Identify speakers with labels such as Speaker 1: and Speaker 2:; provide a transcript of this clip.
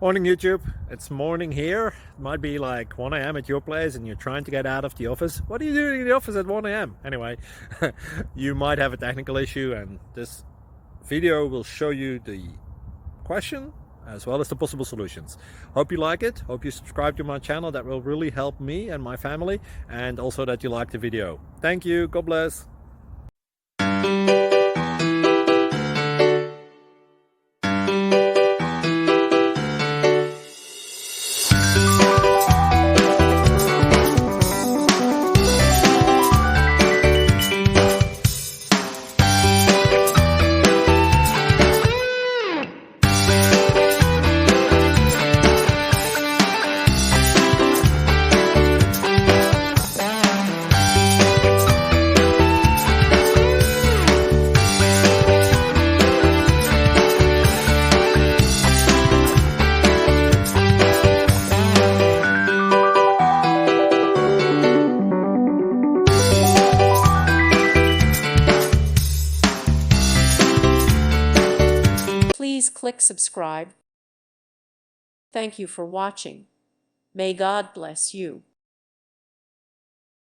Speaker 1: Morning YouTube, it's morning here. It might be like 1 a.m. at your place and you're trying to get out of the office. What are you doing in the office at 1 a.m.? Anyway, you might have a technical issue and this video will show you the question as well as the possible solutions. Hope you like it, hope you subscribe to my channel. That will really help me and my family, and also that you like the video. Thank you, God bless.
Speaker 2: Please click subscribe. Thank you for watching. May God bless you.